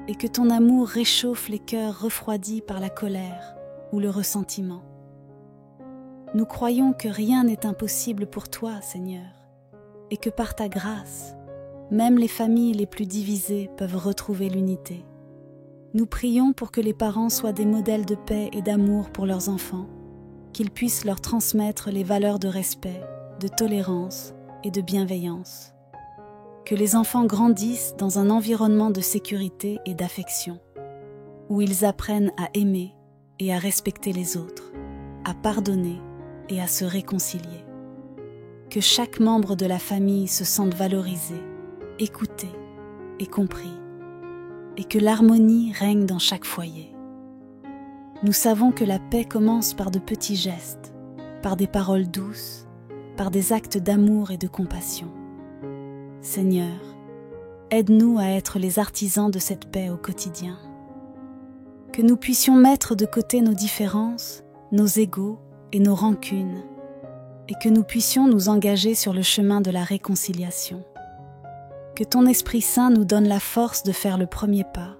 et que ton amour réchauffe les cœurs refroidis par la colère ou le ressentiment. Nous croyons que rien n'est impossible pour toi, Seigneur, et que par ta grâce, même les familles les plus divisées peuvent retrouver l'unité. Nous prions pour que les parents soient des modèles de paix et d'amour pour leurs enfants, qu'ils puissent leur transmettre les valeurs de respect, de tolérance et de bienveillance. Que les enfants grandissent dans un environnement de sécurité et d'affection, où ils apprennent à aimer et à respecter les autres, à pardonner et à se réconcilier. Que chaque membre de la famille se sente valorisé, écouté et compris, et que l'harmonie règne dans chaque foyer. Nous savons que la paix commence par de petits gestes, par des paroles douces, par des actes d'amour et de compassion. Seigneur, aide-nous à être les artisans de cette paix au quotidien. Que nous puissions mettre de côté nos différences, nos égos et nos rancunes, et que nous puissions nous engager sur le chemin de la réconciliation. Que ton Esprit Saint nous donne la force de faire le premier pas,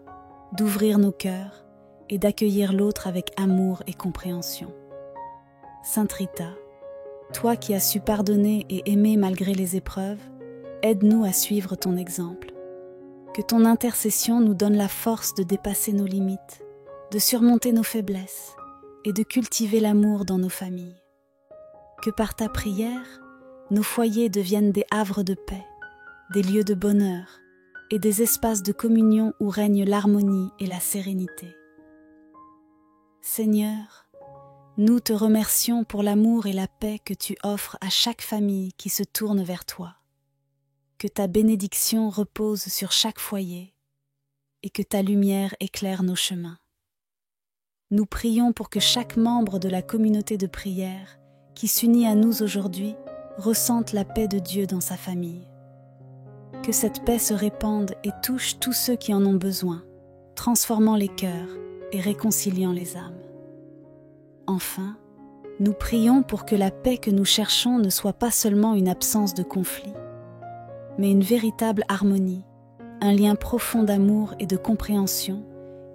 d'ouvrir nos cœurs et d'accueillir l'autre avec amour et compréhension. Sainte Rita, toi qui as su pardonner et aimer malgré les épreuves, aide-nous à suivre ton exemple. Que ton intercession nous donne la force de dépasser nos limites, de surmonter nos faiblesses et de cultiver l'amour dans nos familles. Que par ta prière, nos foyers deviennent des havres de paix, des lieux de bonheur et des espaces de communion où règne l'harmonie et la sérénité. Seigneur, nous te remercions pour l'amour et la paix que tu offres à chaque famille qui se tourne vers toi. Que ta bénédiction repose sur chaque foyer et que ta lumière éclaire nos chemins. Nous prions pour que chaque membre de la communauté de prière qui s'unit à nous aujourd'hui ressente la paix de Dieu dans sa famille. Que cette paix se répande et touche tous ceux qui en ont besoin, transformant les cœurs et réconciliant les âmes. Enfin, nous prions pour que la paix que nous cherchons ne soit pas seulement une absence de conflit, mais une véritable harmonie, un lien profond d'amour et de compréhension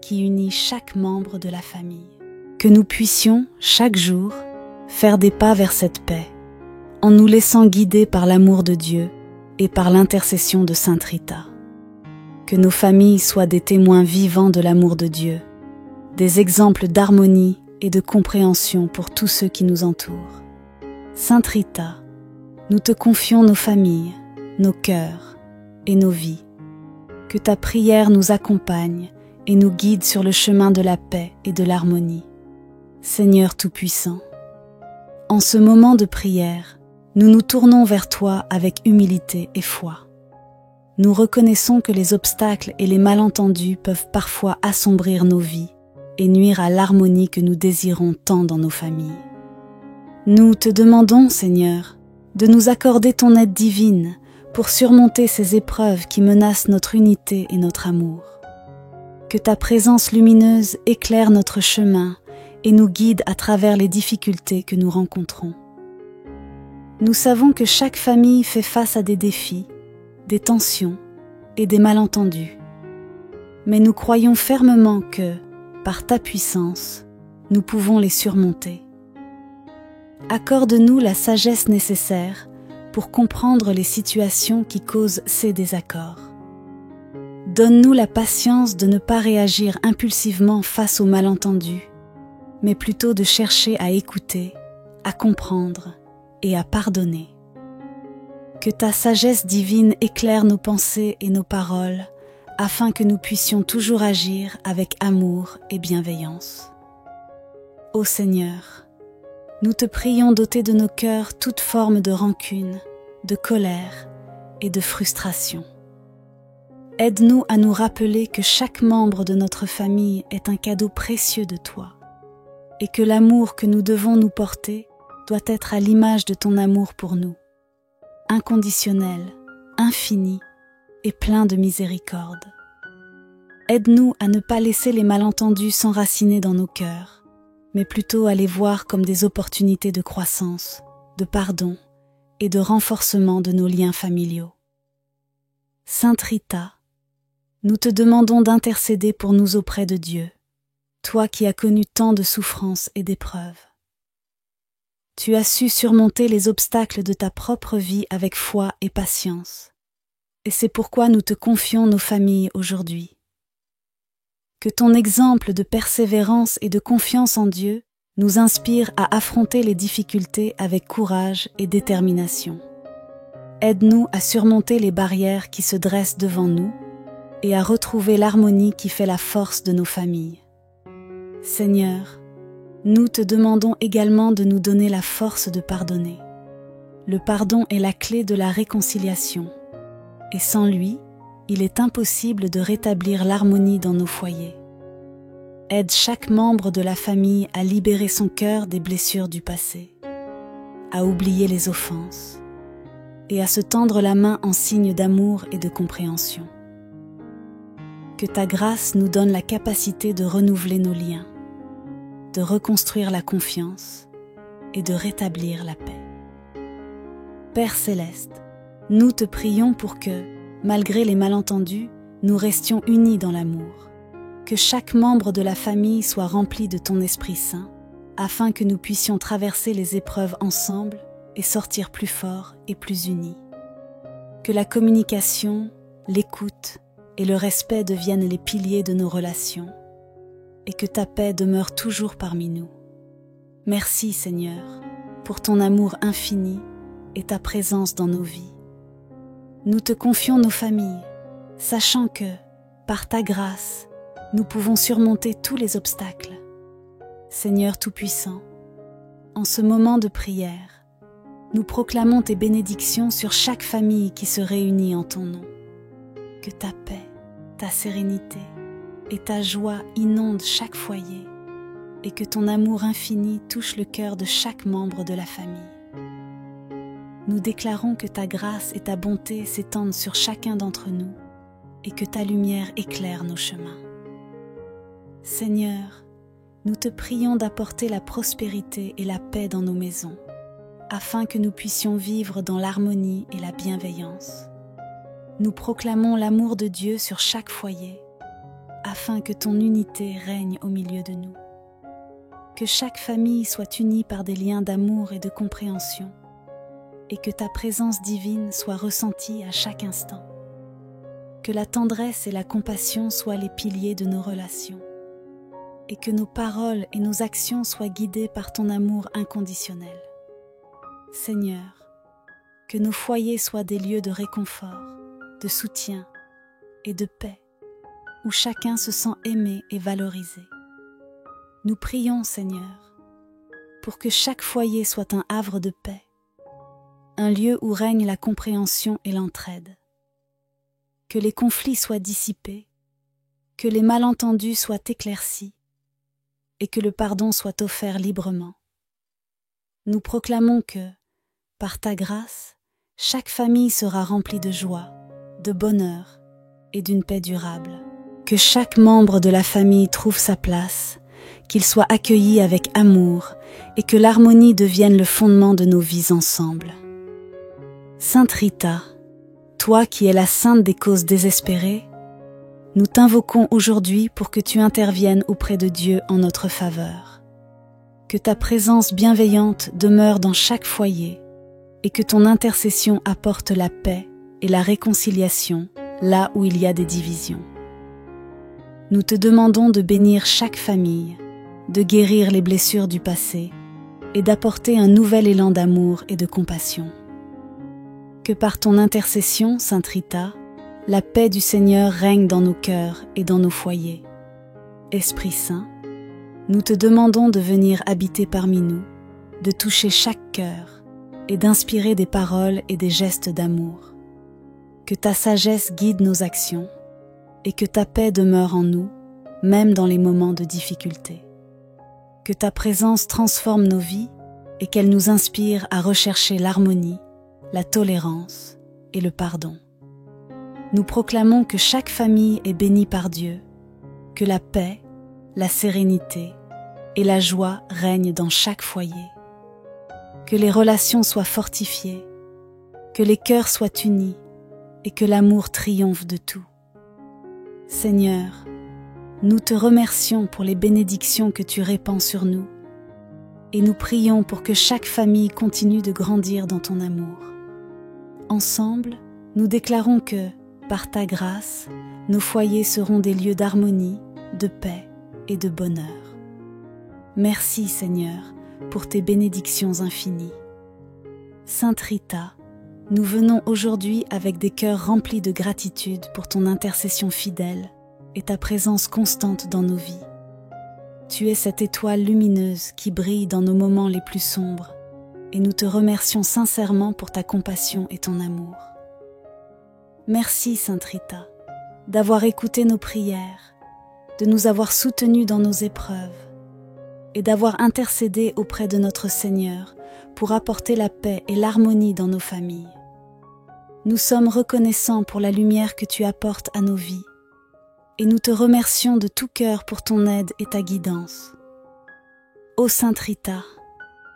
qui unit chaque membre de la famille. Que nous puissions, chaque jour, faire des pas vers cette paix, en nous laissant guider par l'amour de Dieu et par l'intercession de Sainte Rita. Que nos familles soient des témoins vivants de l'amour de Dieu, des exemples d'harmonie et de compréhension pour tous ceux qui nous entourent. Sainte Rita, nous te confions nos familles, nos cœurs et nos vies. Que ta prière nous accompagne et nous guide sur le chemin de la paix et de l'harmonie. Seigneur Tout-Puissant, en ce moment de prière, nous nous tournons vers toi avec humilité et foi. Nous reconnaissons que les obstacles et les malentendus peuvent parfois assombrir nos vies et nuire à l'harmonie que nous désirons tant dans nos familles. Nous te demandons, Seigneur, de nous accorder ton aide divine pour surmonter ces épreuves qui menacent notre unité et notre amour. Que ta présence lumineuse éclaire notre chemin et nous guide à travers les difficultés que nous rencontrons. Nous savons que chaque famille fait face à des défis, des tensions et des malentendus. Mais nous croyons fermement que, par ta puissance, nous pouvons les surmonter. Accorde-nous la sagesse nécessaire pour comprendre les situations qui causent ces désaccords. Donne-nous la patience de ne pas réagir impulsivement face aux malentendus, mais plutôt de chercher à écouter, à comprendre et à pardonner. Que ta sagesse divine éclaire nos pensées et nos paroles, afin que nous puissions toujours agir avec amour et bienveillance. Ô Seigneur, nous te prions d'ôter de nos cœurs toute forme de rancune, de colère et de frustration. Aide-nous à nous rappeler que chaque membre de notre famille est un cadeau précieux de toi et que l'amour que nous devons nous porter doit être à l'image de ton amour pour nous, inconditionnel, infini et plein de miséricorde. Aide-nous à ne pas laisser les malentendus s'enraciner dans nos cœurs, mais plutôt à les voir comme des opportunités de croissance, de pardon et de renforcement de nos liens familiaux. Sainte Rita, nous te demandons d'intercéder pour nous auprès de Dieu, toi qui as connu tant de souffrances et d'épreuves. Tu as su surmonter les obstacles de ta propre vie avec foi et patience, et c'est pourquoi nous te confions nos familles aujourd'hui. Que ton exemple de persévérance et de confiance en Dieu nous inspire à affronter les difficultés avec courage et détermination. Aide-nous à surmonter les barrières qui se dressent devant nous et à retrouver l'harmonie qui fait la force de nos familles. Seigneur, nous te demandons également de nous donner la force de pardonner. Le pardon est la clé de la réconciliation, et sans lui, il est impossible de rétablir l'harmonie dans nos foyers. Aide chaque membre de la famille à libérer son cœur des blessures du passé, à oublier les offenses, et à se tendre la main en signe d'amour et de compréhension. Que ta grâce nous donne la capacité de renouveler nos liens, de reconstruire la confiance et de rétablir la paix. Père Céleste, nous te prions pour que, malgré les malentendus, nous restions unis dans l'amour. Que chaque membre de la famille soit rempli de ton Esprit Saint, afin que nous puissions traverser les épreuves ensemble et sortir plus forts et plus unis. Que la communication, l'écoute et le respect deviennent les piliers de nos relations, et que ta paix demeure toujours parmi nous. Merci Seigneur, pour ton amour infini et ta présence dans nos vies. Nous te confions nos familles, sachant que, par ta grâce, nous pouvons surmonter tous les obstacles. Seigneur Tout-Puissant, en ce moment de prière, nous proclamons tes bénédictions sur chaque famille qui se réunit en ton nom. Que ta paix, ta sérénité et ta joie inondent chaque foyer et que ton amour infini touche le cœur de chaque membre de la famille. Nous déclarons que ta grâce et ta bonté s'étendent sur chacun d'entre nous et que ta lumière éclaire nos chemins. Seigneur, nous te prions d'apporter la prospérité et la paix dans nos maisons, afin que nous puissions vivre dans l'harmonie et la bienveillance. Nous proclamons l'amour de Dieu sur chaque foyer, afin que ton unité règne au milieu de nous. Que chaque famille soit unie par des liens d'amour et de compréhension, et que ta présence divine soit ressentie à chaque instant. Que la tendresse et la compassion soient les piliers de nos relations, et que nos paroles et nos actions soient guidées par ton amour inconditionnel. Seigneur, que nos foyers soient des lieux de réconfort, de soutien et de paix, où chacun se sent aimé et valorisé. Nous prions, Seigneur, pour que chaque foyer soit un havre de paix, un lieu où règne la compréhension et l'entraide. Que les conflits soient dissipés, que les malentendus soient éclaircis et que le pardon soit offert librement. Nous proclamons que, par ta grâce, chaque famille sera remplie de joie, de bonheur et d'une paix durable. Que chaque membre de la famille trouve sa place, qu'il soit accueilli avec amour et que l'harmonie devienne le fondement de nos vies ensemble. Sainte Rita, toi qui es la sainte des causes désespérées, nous t'invoquons aujourd'hui pour que tu interviennes auprès de Dieu en notre faveur. Que ta présence bienveillante demeure dans chaque foyer et que ton intercession apporte la paix et la réconciliation là où il y a des divisions. Nous te demandons de bénir chaque famille, de guérir les blessures du passé et d'apporter un nouvel élan d'amour et de compassion. Que par ton intercession, Sainte Rita, la paix du Seigneur règne dans nos cœurs et dans nos foyers. Esprit Saint, nous te demandons de venir habiter parmi nous, de toucher chaque cœur et d'inspirer des paroles et des gestes d'amour. Que ta sagesse guide nos actions et que ta paix demeure en nous, même dans les moments de difficulté. Que ta présence transforme nos vies et qu'elle nous inspire à rechercher l'harmonie, la tolérance et le pardon. Nous proclamons que chaque famille est bénie par Dieu, que la paix, la sérénité et la joie règnent dans chaque foyer, que les relations soient fortifiées, que les cœurs soient unis et que l'amour triomphe de tout. Seigneur, nous te remercions pour les bénédictions que tu répands sur nous et nous prions pour que chaque famille continue de grandir dans ton amour. Ensemble, nous déclarons que, par ta grâce, nos foyers seront des lieux d'harmonie, de paix et de bonheur. Merci, Seigneur, pour tes bénédictions infinies. Sainte Rita, nous venons aujourd'hui avec des cœurs remplis de gratitude pour ton intercession fidèle et ta présence constante dans nos vies. Tu es cette étoile lumineuse qui brille dans nos moments les plus sombres et nous te remercions sincèrement pour ta compassion et ton amour. Merci, Sainte Rita, d'avoir écouté nos prières, de nous avoir soutenus dans nos épreuves et d'avoir intercédé auprès de notre Seigneur pour apporter la paix et l'harmonie dans nos familles. Nous sommes reconnaissants pour la lumière que tu apportes à nos vies et nous te remercions de tout cœur pour ton aide et ta guidance. Ô Sainte Rita,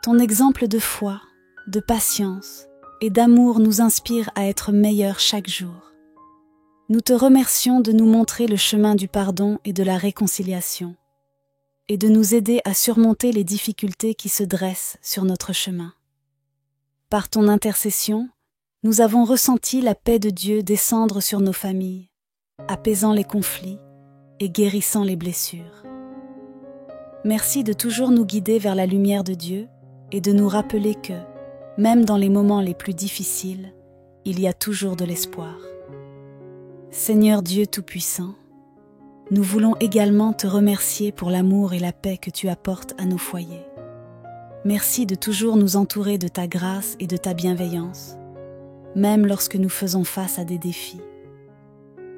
ton exemple de foi, de patience et d'amour nous inspire à être meilleurs chaque jour. Nous te remercions de nous montrer le chemin du pardon et de la réconciliation, et de nous aider à surmonter les difficultés qui se dressent sur notre chemin. Par ton intercession, nous avons ressenti la paix de Dieu descendre sur nos familles, apaisant les conflits et guérissant les blessures. Merci de toujours nous guider vers la lumière de Dieu et de nous rappeler que, même dans les moments les plus difficiles, il y a toujours de l'espoir. Seigneur Dieu Tout-Puissant, nous voulons également te remercier pour l'amour et la paix que tu apportes à nos foyers. Merci de toujours nous entourer de ta grâce et de ta bienveillance, même lorsque nous faisons face à des défis.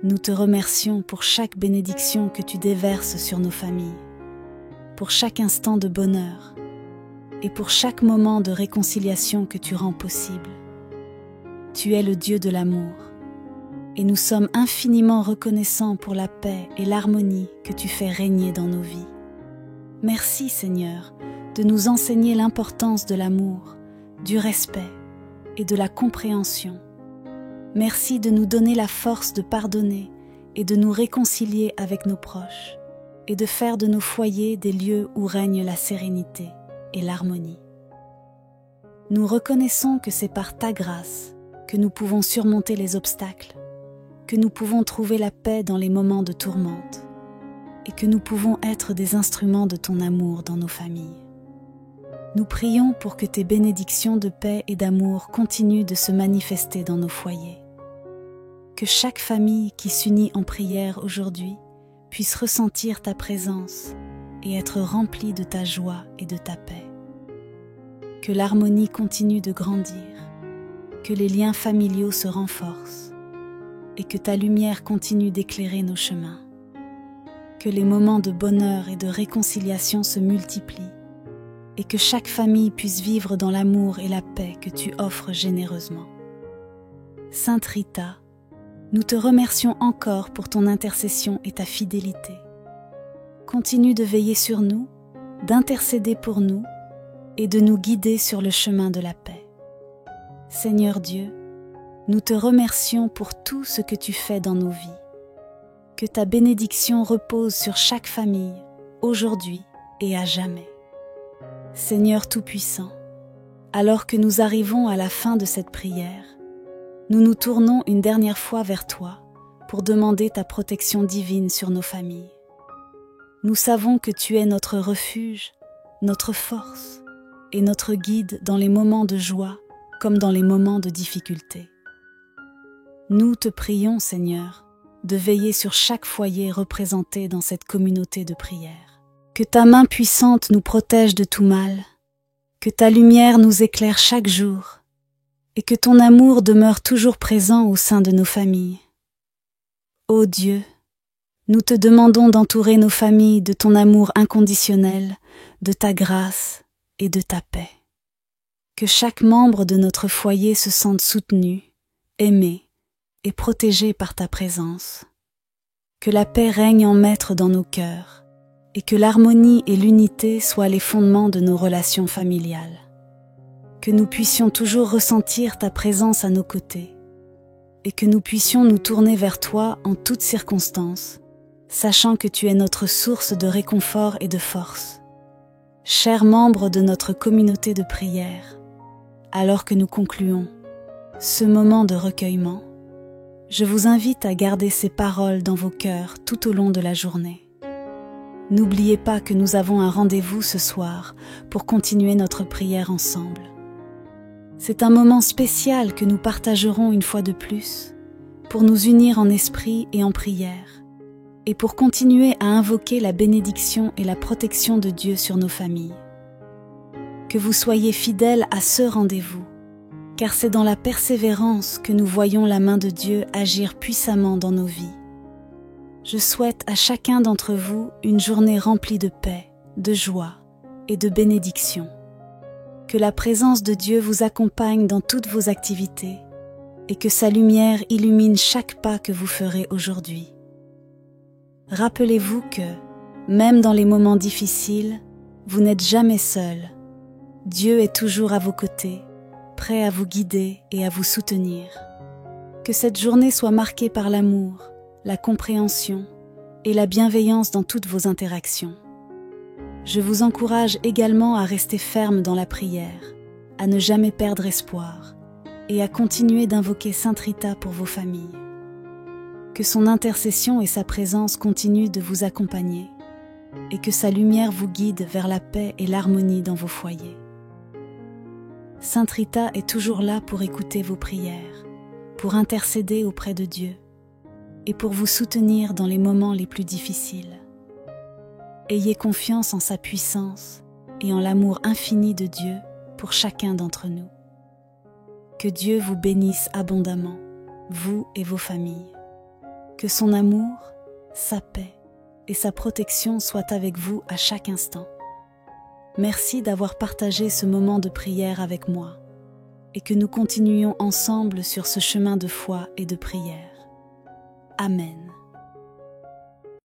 Nous te remercions pour chaque bénédiction que tu déverses sur nos familles, pour chaque instant de bonheur et pour chaque moment de réconciliation que tu rends possible. Tu es le Dieu de l'amour et nous sommes infiniment reconnaissants pour la paix et l'harmonie que tu fais régner dans nos vies. Merci Seigneur de nous enseigner l'importance de l'amour, du respect et de la compréhension. Merci de nous donner la force de pardonner et de nous réconcilier avec nos proches et de faire de nos foyers des lieux où règne la sérénité et l'harmonie. Nous reconnaissons que c'est par ta grâce que nous pouvons surmonter les obstacles, que nous pouvons trouver la paix dans les moments de tourmente et que nous pouvons être des instruments de ton amour dans nos familles. Nous prions pour que tes bénédictions de paix et d'amour continuent de se manifester dans nos foyers. Que chaque famille qui s'unit en prière aujourd'hui puisse ressentir ta présence et être remplie de ta joie et de ta paix. Que l'harmonie continue de grandir, que les liens familiaux se renforcent et que ta lumière continue d'éclairer nos chemins. Que les moments de bonheur et de réconciliation se multiplient et que chaque famille puisse vivre dans l'amour et la paix que tu offres généreusement. Sainte Rita, nous te remercions encore pour ton intercession et ta fidélité. Continue de veiller sur nous, d'intercéder pour nous et de nous guider sur le chemin de la paix. Seigneur Dieu, nous te remercions pour tout ce que tu fais dans nos vies. Que ta bénédiction repose sur chaque famille, aujourd'hui et à jamais. Seigneur Tout-Puissant, alors que nous arrivons à la fin de cette prière, nous nous tournons une dernière fois vers toi pour demander ta protection divine sur nos familles. Nous savons que tu es notre refuge, notre force et notre guide dans les moments de joie comme dans les moments de difficulté. Nous te prions, Seigneur, de veiller sur chaque foyer représenté dans cette communauté de prière. Que ta main puissante nous protège de tout mal, que ta lumière nous éclaire chaque jour, et que ton amour demeure toujours présent au sein de nos familles. Ô Dieu, nous te demandons d'entourer nos familles de ton amour inconditionnel, de ta grâce et de ta paix. Que chaque membre de notre foyer se sente soutenu, aimé et protégé par ta présence. Que la paix règne en maître dans nos cœurs et que l'harmonie et l'unité soient les fondements de nos relations familiales. Que nous puissions toujours ressentir ta présence à nos côtés et que nous puissions nous tourner vers toi en toutes circonstances, sachant que tu es notre source de réconfort et de force. Chers membres de notre communauté de prière, alors que nous concluons ce moment de recueillement, je vous invite à garder ces paroles dans vos cœurs tout au long de la journée. N'oubliez pas que nous avons un rendez-vous ce soir pour continuer notre prière ensemble. C'est un moment spécial que nous partagerons une fois de plus pour nous unir en esprit et en prière et pour continuer à invoquer la bénédiction et la protection de Dieu sur nos familles. Que vous soyez fidèles à ce rendez-vous, car c'est dans la persévérance que nous voyons la main de Dieu agir puissamment dans nos vies. Je souhaite à chacun d'entre vous une journée remplie de paix, de joie et de bénédiction. Que la présence de Dieu vous accompagne dans toutes vos activités et que sa lumière illumine chaque pas que vous ferez aujourd'hui. Rappelez-vous que, même dans les moments difficiles, vous n'êtes jamais seul. Dieu est toujours à vos côtés, prêt à vous guider et à vous soutenir. Que cette journée soit marquée par l'amour, la compréhension et la bienveillance dans toutes vos interactions. Je vous encourage également à rester ferme dans la prière, à ne jamais perdre espoir et à continuer d'invoquer Sainte Rita pour vos familles. Que son intercession et sa présence continuent de vous accompagner et que sa lumière vous guide vers la paix et l'harmonie dans vos foyers. Sainte Rita est toujours là pour écouter vos prières, pour intercéder auprès de Dieu et pour vous soutenir dans les moments les plus difficiles. Ayez confiance en sa puissance et en l'amour infini de Dieu pour chacun d'entre nous. Que Dieu vous bénisse abondamment, vous et vos familles. Que son amour, sa paix et sa protection soient avec vous à chaque instant. Merci d'avoir partagé ce moment de prière avec moi et que nous continuions ensemble sur ce chemin de foi et de prière. Amen.